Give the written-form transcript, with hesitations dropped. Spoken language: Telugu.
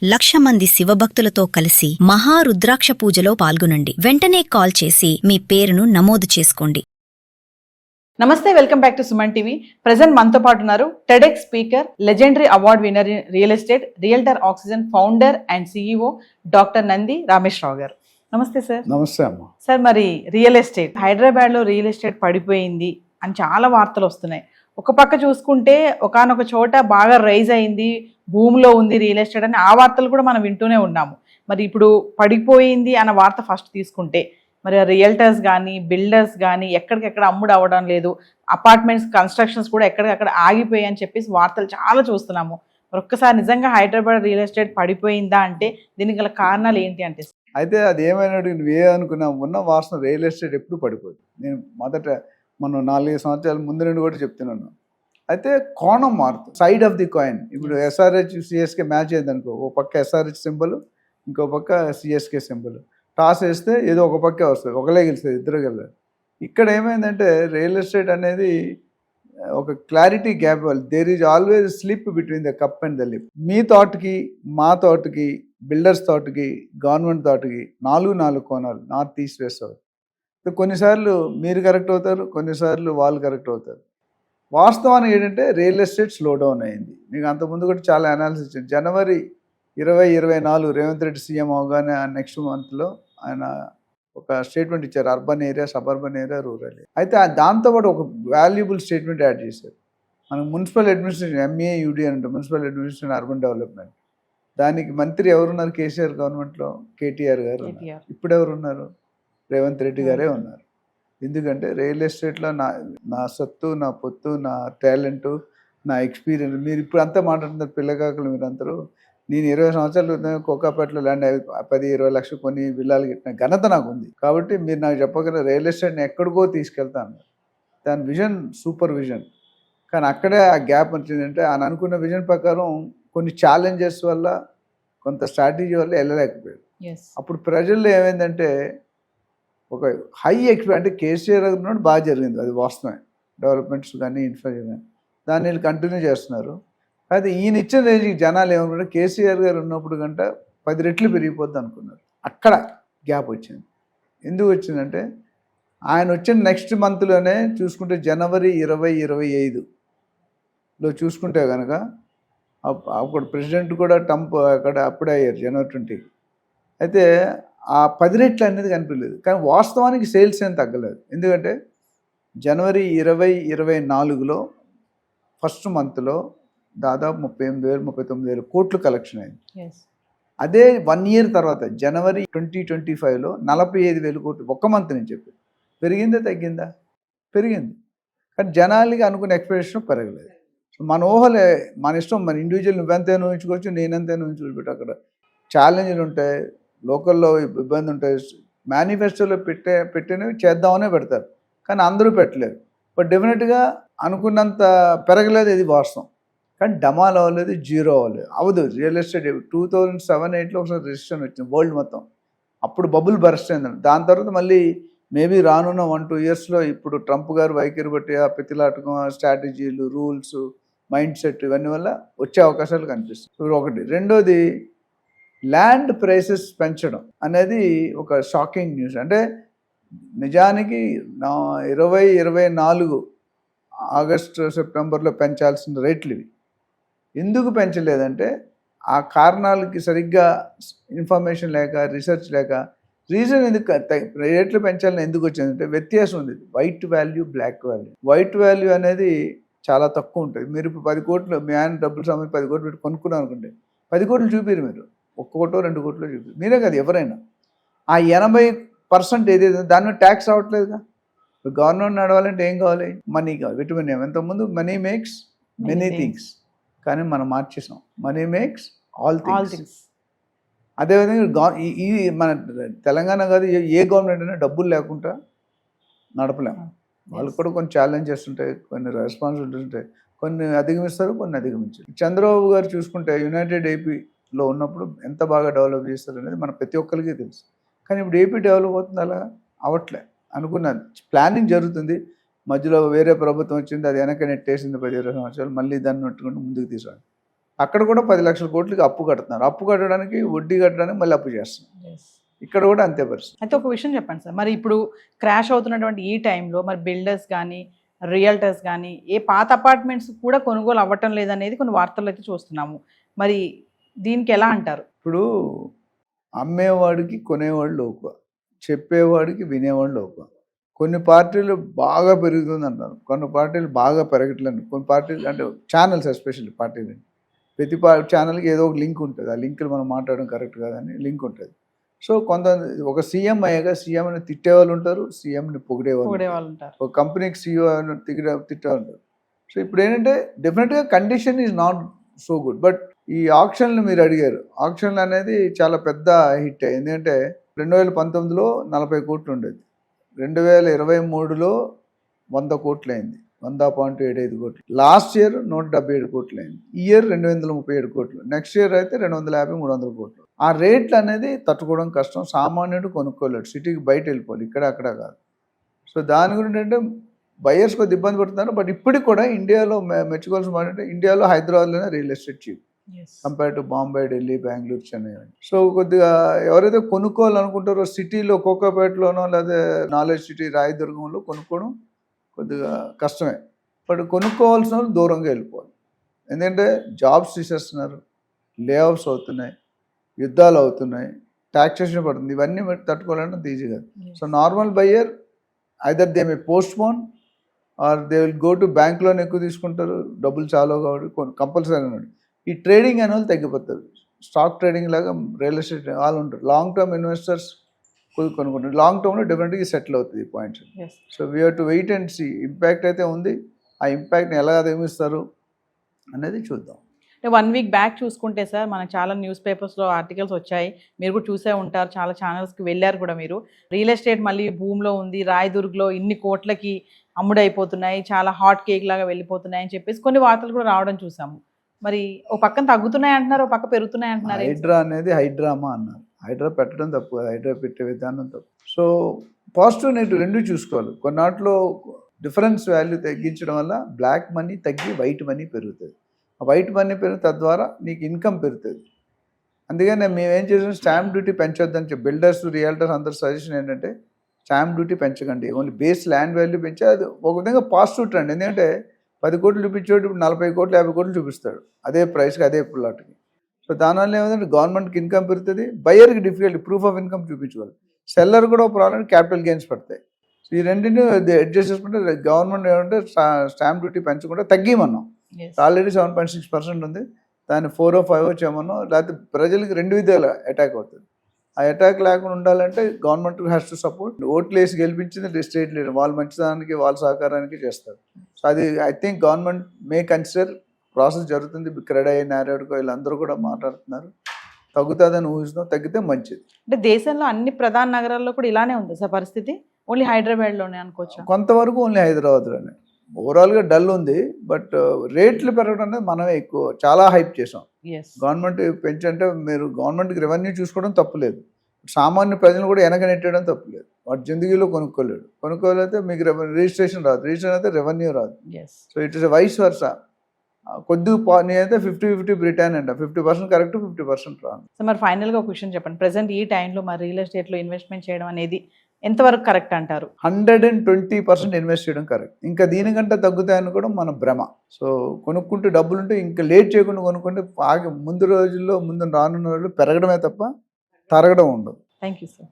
1,00,000 మంది శివభక్తులతో కలిసి మహారుద్రాక్ష పూజలో పాల్గొనండి. వెంటనే కాల్ చేసి మీ పేరును నమోదు చేసుకోండి. నమస్తే, welcome back to Suman TV. Present మనతో పాటు ఉన్నారు TEDx speaker, legendary award winner in real estate, realtor oxygen founder and CEO doctor Nandi Rameshwar Rao గారు. నమస్తే సార్. నమస్తే అమ్మ. సార్, మరి రియల్ ఎస్టేట్ హైదరాబాద్ లో రియల్ ఎస్టేట్ పడిపోయింది అని చాలా వార్తలు వస్తున్నాయి. ఒక పక్క చూసుకుంటే ఒకానొక చోట బాగా రైజ్ అయింది, భూమిలో ఉంది రియల్ ఎస్టేట్ అని ఆ వార్తలు కూడా మనం వింటూనే ఉన్నాము. మరి ఇప్పుడు పడిపోయింది అన్న వార్త ఫస్ట్ తీసుకుంటే, మరి రియల్టర్స్ కానీ బిల్డర్స్ కానీ ఎక్కడికెక్కడ అమ్ముడు అవ్వడం లేదు, అపార్ట్మెంట్స్ కన్స్ట్రక్షన్స్ కూడా ఎక్కడికక్కడ ఆగిపోయాయి అని చెప్పేసి వార్తలు చాలా చూస్తున్నాము. మరి ఒక్కసారి నిజంగా హైదరాబాద్ రియల్ ఎస్టేట్ పడిపోయిందా అంటే దీనికి గల కారణాలు ఏంటి అంటే? అయితే అది ఏమైనా నువ్వే అనుకున్నా, ఉన్న వాసన రియల్ ఎస్టేట్ ఎప్పుడు పడిపోదు. నేను మనం 4 సంవత్సరాల ముందు నుండి కూడా చెప్తున్నాను. అయితే కోణం మారుతుంది, సైడ్ ఆఫ్ ది కాయిన్. ఇప్పుడు ఎస్ఆర్హెచ్ సిఎస్కే మ్యాచ్ అయింది అనుకో, ఓ పక్క ఎస్ఆర్హెచ్ సింబల్, ఇంకో పక్క సిఎస్కే సింబల్. టాస్ వేస్తే ఏదో ఒక పక్కే వస్తుంది, ఒకలే గెలుస్తుంది, ఇద్దరు గెలరు. ఇక్కడ ఏమైందంటే రియల్ ఎస్టేట్ అనేది ఒక clarity gap. There is always slip between the cup and the lip. మీ థాట్కి, మా థాట్కి, బిల్డర్స్ థాట్కి, గవర్నమెంట్ థాట్కి 4 కోణాలు, నార్త్ ఈస్ట్ వెస్ట్ సౌత్. కొన్నిసార్లు మీరు కరెక్ట్ అవుతారు, కొన్నిసార్లు వాళ్ళు కరెక్ట్ అవుతారు. వాస్తవానికి ఏంటంటే రియల్ ఎస్టేట్ స్లో డౌన్ అయింది. మీకు అంతకుముందు కూడా చాలా అనాలిసిస్ ఇచ్చింది. జనవరి 2024 రేవంత్ రెడ్డి సీఎం అవగానే నెక్స్ట్ మంత్లో ఆయన ఒక స్టేట్మెంట్ ఇచ్చారు, urban area, suburban area, rural area. అయితే దాంతోపాటు ఒక వాల్యుబుల్ స్టేట్మెంట్ యాడ్ చేశారు. మనకు మున్సిపల్ అడ్మినిస్ట్రేషన్, MAUD అంటే మున్సిపల్ అడ్మినిస్ట్రేషన్ అర్బన్ డెవలప్మెంట్. దానికి మంత్రి ఎవరున్నారు? కేసీఆర్ గవర్నమెంట్లో KTR గారు. ఇప్పుడు ఎవరున్నారు? రేవంత్ రెడ్డి గారే ఉన్నారు. ఎందుకంటే రియల్ ఎస్టేట్లో నా సత్తు, నా పొత్తు, నా టాలెంటు, నా ఎక్స్పీరియన్స్. మీరు ఇప్పుడు అంతా మాట్లాడుతున్నారు పిల్లకాకులు మీరందరూ. నేను 20 సంవత్సరాలు కోకాపేటలో ల్యాండ్ 10-20 లక్షలు కొని విల్లాలు కట్టిన ఘనత నాకు ఉంది. కాబట్టి మీరు నాకు చెప్పగల రియల్ ఎస్టేట్ని ఎక్కడికో తీసుకెళ్తాను. దాని విజన్ సూపర్ విజన్. కానీ అక్కడే ఆ గ్యాప్ వచ్చిందంటే ఆయన అనుకున్న విజన్ ప్రకారం కొన్ని ఛాలెంజెస్ వల్ల, కొంత స్ట్రాటజీ వల్ల వెళ్ళలేకపోయాడు. అప్పుడు ప్రజల్లో ఏమైందంటే ఒక హై అంటే కేసీఆర్ ఉన్నప్పుడు బాగా జరిగింది, అది వాస్తవమే. డెవలప్మెంట్స్ కానీ ఇన్ఫ్రాస్ట్రక్చర్ కానీ దాన్ని వీళ్ళు కంటిన్యూ చేస్తున్నారు. అయితే ఈయన ఇచ్చిన రేంజ్కి జనాలు ఏమనుకుంటే కేసీఆర్ గారు ఉన్నప్పుడు కంటే 10 రెట్లు పెరిగిపోద్ది అనుకున్నారు. అక్కడ గ్యాప్ వచ్చింది. ఎందుకు వచ్చిందంటే ఆయన వచ్చిన నెక్స్ట్ మంత్లోనే చూసుకుంటే జనవరి 2025లో చూసుకుంటే కనుక అప్పుడు ప్రెసిడెంట్ కూడా ట్రంప్ అప్పుడే అయ్యారు జనవరి 20. అయితే ఆ 10 రెట్లు అనేది కనిపించలేదు. కానీ వాస్తవానికి సేల్స్ ఏం తగ్గలేదు. ఎందుకంటే జనవరి 2024లో ఫస్ట్ మంత్లో దాదాపు 38,000-39,000 కోట్లు కలెక్షన్ అయింది. అదే 1 ఇయర్ తర్వాత జనవరి 2025లో 45,000 కోట్లు ఒక్క మంత్ నుంచి చెప్పి. పెరిగిందా తగ్గిందా? పెరిగింది. కానీ జనాలకి అనుకున్న ఎక్స్పెక్టేషన్ పెరగలేదు. మన ఊహలే, మన ఇష్టం, మన ఇండివిజువల్ నువ్వెంతైనా ఊహించుకోవచ్చు, నేనెంతైనా ఊహించుకోవచ్చు. అక్కడ ఛాలెంజ్లు ఉంటాయి, లోకల్లో ఇబ్బంది ఉంటాయి. మేనిఫెస్టోలో పెట్టినవి చేద్దామనే పెడతారు, కానీ అందరూ పెట్టలేరు. బట్ డెఫినెట్గా అనుకున్నంత పెరగలేదు, ఇది వాస్తవం. కానీ డమాల్ అవ్వలేదు, జీరో అవ్వలేదు, అవదు. రియల్ ఎస్టేట్ 2007-8లో ఒకసారి రిజిస్ట్రేషన్ వచ్చింది వరల్డ్ మొత్తం. అప్పుడు బబుల్ బర్స్ట్ అయిందండి. దాని తర్వాత మళ్ళీ మేబీ రానున్న 1-2 ఇయర్స్లో ఇప్పుడు ట్రంప్ గారు వైఖరి బట్టి ఆ ప్రతిలాటకం, స్ట్రాటజీలు, రూల్స్, మైండ్ సెట్, ఇవన్నీ వల్ల వచ్చే అవకాశాలు కనిపిస్తాయి. ఇప్పుడు ఒకటి. రెండోది, ల్యాండ్ ప్రైసెస్ పెంచడం అనేది ఒక షాకింగ్ న్యూస్. అంటే నిజానికి 2024 ఆగస్టు సెప్టెంబర్లో పెంచాల్సిన రేట్లు ఇవి. ఎందుకు పెంచలేదంటే ఆ కారణాలకి సరిగ్గా ఇన్ఫర్మేషన్ లేక, రీసెర్చ్ లేక. రీజన్ ఎందుకు రేట్లు పెంచాలని ఎందుకు వచ్చిందంటే వ్యత్యాసం ఉంది. White value, black value. White value అనేది చాలా తక్కువ ఉంటుంది. మీరు ఇప్పుడు 10 కోట్లు మీ ఆయన డబ్బులు సమయం 10 కోట్లు పెట్టి కొనుక్కున్నారు అనుకుంటే 10 కోట్లు చూపిరు మీరు, 1 కోటో 2 కోట్లో చూపిరు. మీరే కదా ఎవరైనా. ఆ 80% ఏదైతే దాని ట్యాక్స్ అవ్వట్లేదుగా. గవర్నమెంట్ నడవాలంటే ఏం కావాలి? మనీ కావాలి, విటమిన్ ఏం. ఎంతకుముందు మనీ మేక్స్ మెనీ థింగ్స్, కానీ మనం మార్చేసాం. Money makes all things. అదేవిధంగా ఈ మన తెలంగాణ కాదు, ఏ గవర్నమెంట్ అయినా డబ్బులు లేకుండా నడపలేము. వాళ్ళకి కూడా కొన్ని ఛాలెంజెస్ ఉంటాయి, కొన్ని రెస్పాన్సిబిలిటీస్ ఉంటాయి. కొన్ని అధిగమిస్తారు, కొన్ని అధిగమించారు. చంద్రబాబు గారు చూసుకుంటే యునైటెడ్ ఏపీలో ఉన్నప్పుడు ఎంత బాగా డెవలప్ చేస్తారు అనేది మన ప్రతి ఒక్కరికి తెలుసు. కానీ ఇప్పుడు ఏపీ డెవలప్ అవుతుంది, అలా అవట్లే. అనుకున్న ప్లానింగ్ జరుగుతుంది, మధ్యలో వేరే ప్రభుత్వం వచ్చింది, అది వెనక నెట్టేసింది 10-20 సంవత్సరాలు. మళ్ళీ దాన్ని నట్టుకుంటూ ముందుకు తీసుకురావాలి. అక్కడ కూడా 10 లక్షల కోట్లకి అప్పు కడుతున్నారు. అప్పు కట్టడానికి వడ్డీ కట్టడానికి మళ్ళీ అప్పు చేస్తున్నారు. ఇక్కడ కూడా అంతే పరిస్థితి. అయితే ఒక విషయం చెప్పండి సార్, మరి ఇప్పుడు క్రాష్ అవుతున్నటువంటి ఈ టైంలో మరి బిల్డర్స్ కానీ రియల్టర్స్ కానీ ఏ పాత అపార్ట్మెంట్స్ కూడా కొనుగోలు అవ్వటం లేదనేది కొన్ని వార్తలు అయితే చూస్తున్నాము. మరి దీనికి ఎలా అంటారు? ఇప్పుడు అమ్మేవాడికి కొనేవాళ్ళు లోకువ, చెప్పేవాడికి వినేవాళ్ళు లోకువ. కొన్ని పార్టీలు బాగా పెరుగుతుంది అంటారు, కొన్ని పార్టీలు బాగా పెరగట్లేదు. కొన్ని పార్టీలు అంటే ఛానల్స్ ఎస్పెషల్లీ పార్టీలు, ప్రతి ఛానల్కి ఏదో ఒక లింక్ ఉంటుంది. ఆ లింకులు మనం మాట్లాడడం కరెక్ట్ కాదని లింక్ ఉంటుంది. సో కొంత ఒక సీఎం అయ్యాక సీఎంని తిట్టేవాళ్ళు ఉంటారు, సీఎంని పొగిడేవాళ్ళు ఉంటారు, ఒక కంపెనీకి సీఈఓ తిట్టేవాళ్ళు ఉంటారు. సో ఇప్పుడు ఏంటంటే డెఫినెట్గా condition is not so good. But ఈ ఆక్షన్లు మీరు అడిగారు, ఆక్షన్లు అనేది చాలా పెద్ద హిట్. ఎందుకంటే 2019లో 40 కోట్లు ఉండేది, 2023లో 100 కోట్లు అయింది, 100.75 కోట్లు. లాస్ట్ ఇయర్ 177 కోట్లు అయింది, ఈ ఇయర్ 237 కోట్లు, నెక్స్ట్ ఇయర్ అయితే 250-300 కోట్లు. ఆ రేట్లు అనేది తట్టుకోవడం కష్టం, సామాన్యుడు కొనుక్కోలేడు, సిటీకి బయట వెళ్ళిపోవాలి, ఇక్కడ అక్కడ కాదు. సో దాని గురించి అంటే బయర్స్ కొద్ది ఇబ్బంది పడుతున్నారు. బట్ ఇప్పటికి కూడా ఇండియాలో మెచ్చుకోవాల్సిన మాట అంటే ఇండియాలో హైదరాబాద్లోనే real estate cheap compare to Bombay, Delhi, Bengaluru, Chennai. So కొద్దిగా ఎవరైతే కొనుక్కోవాలనుకుంటారో సిటీలో కోకాపేటలోనో లేదా నాలెడ్జ్ సిటీ రాయదుర్గంలో కొనుక్కోవడం కొద్దిగా కష్టమే. బట్ కొనుక్కోవాల్సిన వాళ్ళు దూరంగా వెళ్ళిపోవాలి. ఎందుకంటే జాబ్స్ తీసేస్తున్నారు, లే ఆఫ్స్ అవుతున్నాయి, యుద్ధాలు అవుతున్నాయి, ట్యాక్సేషన్ పడుతుంది, ఇవన్నీ తట్టుకోవాలంటే ఈజీ కాదు. So normal buyer either they may postpone or they will go to bank loan ఎక్కువ తీసుకుంటారు, డబ్బులు చాలా కాబట్టి కంపల్సరీ అన్నాడు. ఈ ట్రేడింగ్ అనే వాళ్ళు తగ్గిపోతారు, స్టాక్ ట్రేడింగ్ లాగా రియల్ ఎస్టేట్ వాళ్ళు ఉంటారు. లాంగ్ టర్మ్ ఇన్వెస్టర్స్ కొనుక్కుంటారు, లాంగ్ టర్మ్లో డెఫినెట్గా సెటిల్ అవుతుంది ఈ points. So we have to wait and see. Impact అయితే ఉంది, ఆ ఇంపాక్ట్ని ఎలా అదేమిస్తారు అనేది చూద్దాం. అంటే 1 వీక్ బ్యాక్ చూసుకుంటే సార్ మనకు చాలా న్యూస్ పేపర్స్లో ఆర్టికల్స్ వచ్చాయి, మీరు కూడా చూసే ఉంటారు, చాలా ఛానల్స్కి వెళ్ళారు కూడా మీరు. రియల్ ఎస్టేట్ మళ్ళీ భూమిలో ఉంది, రాయదుర్గ్లో ఇన్ని కోట్లకి అమ్ముడైపోతున్నాయి, చాలా హాట్ కేక్ లాగా వెళ్ళిపోతున్నాయి అని చెప్పేసి కొన్ని వార్తలు కూడా రావడం చూసాము. మరి ఓ పక్కన తగ్గుతున్నాయి అంటున్నారు, ఓ పక్క పెరుగుతున్నాయి అంటున్నారు. హైడ్రా అనేది హైడ్రామా అన్నారు, హైడ్రా పెట్టడం తప్పు, హైడ్రా పెట్టే విధానం తప్పు. సో పాజిటివ్ నెగిటివ్ రెండు చూసుకోవాలి. కొన్నాటిలో డిఫరెన్స్ వాల్యూ తగ్గించడం వల్ల బ్లాక్ మనీ తగ్గి వైట్ మనీ పెరుగుతుంది, ఆ వైట్ మనీ పెరిగి తద్వారా నీకు ఇన్కమ్ పెరుగుతుంది. అందుకని మేమేం చేసాం, స్టాంప్ డ్యూటీ పెంచొద్దని చెప్పి బిల్డర్స్, రియల్టర్స్ అందరు సజెషన్ ఏంటంటే స్టాంప్ డ్యూటీ పెంచకండి, ఓన్లీ బేస్ ల్యాండ్ వాల్యూ పెంచి అది ఒక విధంగా పాజిటివ్ ట్రెండ్. ఎందుకంటే 10 కోట్లు చూపించేవాడు ఇప్పుడు 40 కోట్లు 50 కోట్లు చూపిస్తాడు అదే ప్రైస్కి అదే ప్లాట్కి. సో దానివల్ల ఏమంటే గవర్నమెంట్కి ఇన్కమ్ పెరుగుతుంది, బయర్కి డిఫికల్టీ ప్రూఫ్ ఆఫ్ ఇన్కమ్ చూపించుకోవాలి, సెల్లర్ కూడా ఒక ప్రాబ్లం క్యాపిటల్ గెయిన్స్ పడతాయి. సో ఈ రెండింటిని అడ్జస్ట్ చేసుకుంటే గవర్నమెంట్ ఏమంటే స్టాంప్ డ్యూటీ పెంచకుండా తగ్గిమన్నాం. ఆల్రెడీ 7.6% ఉంది, దాన్ని 4 or 5 చేయమన్నాం. లేకపోతే ప్రజలకి 2 విధాలు అటాక్ అవుతుంది. ఆ అటాక్ లేకుండా ఉండాలంటే గవర్నమెంట్ హ్యాస్ టు సపోర్ట్. ఓట్లు వేసి గెలిపించింది స్టేట్ లీడర్, వాళ్ళు మంచిదానికి వాళ్ళ సహకారానికి చేస్తారు. సో అది I think government may consider. Process జరుగుతుంది, క్రెడై, నారాయణకో వీళ్ళందరూ కూడా మాట్లాడుతున్నారు. తగ్గుతుందని ఊహిస్తున్నాం, తగ్గితే మంచిది. అంటే దేశంలో అన్ని ప్రధాన నగరాల్లో కూడా ఇలానే ఉంది సార్ పరిస్థితి, ఓన్లీ హైదరాబాద్లోనే అనుకోవచ్చు? కొంతవరకు ఓన్లీ హైదరాబాద్లోనే ఓవరాల్గా డల్ ఉంది. బట్ రేట్లు పెరగడం అనేది మనమే ఎక్కువ చాలా హైప్ చేసాం. గవర్నమెంట్ పెంచంటే మీరు గవర్నమెంట్కి రెవెన్యూ చూసుకోవడం తప్పులేదు, సామాన్య ప్రజలు కూడా వెనక నెట్టడం తప్పులేదు. వాటి జిందగీలో కొనుక్కోలేకపోతే మీకు రిజిస్ట్రేషన్ రాదు, రిజిస్ట్రేషన్ అయితే రెవెన్యూ రాదు. So it is vice versa. కొద్దిగా నేనైతే 50-50 బ్రిటన్ అంట, 50% కరెక్ట్, 50% రాంగ్. సో మరి ఫైనల్గా ఒక క్వశ్చన్ చెప్పండి, ప్రెసెంట్ ఈ టైంలో మరి రియల్ ఎస్టేట్లో ఇన్వెస్ట్మెంట్ చేయడం అనేది ఎంతవరకు కరెక్ట్ అంటారు? 120% ఇన్వెస్ట్ చేయడం కరెక్ట్. ఇంకా దీనికంటే తగ్గుతాయని కూడా మన భ్రమ. సో కొనుక్కుంటే డబ్బులుంటే ఇంకా లేట్ చేయకుండా కొనుక్కుంటే ముందు రోజుల్లో రానున్న రోజుల్లో పెరగడమే తప్ప తరగడం ఉండదు. Thank you sir.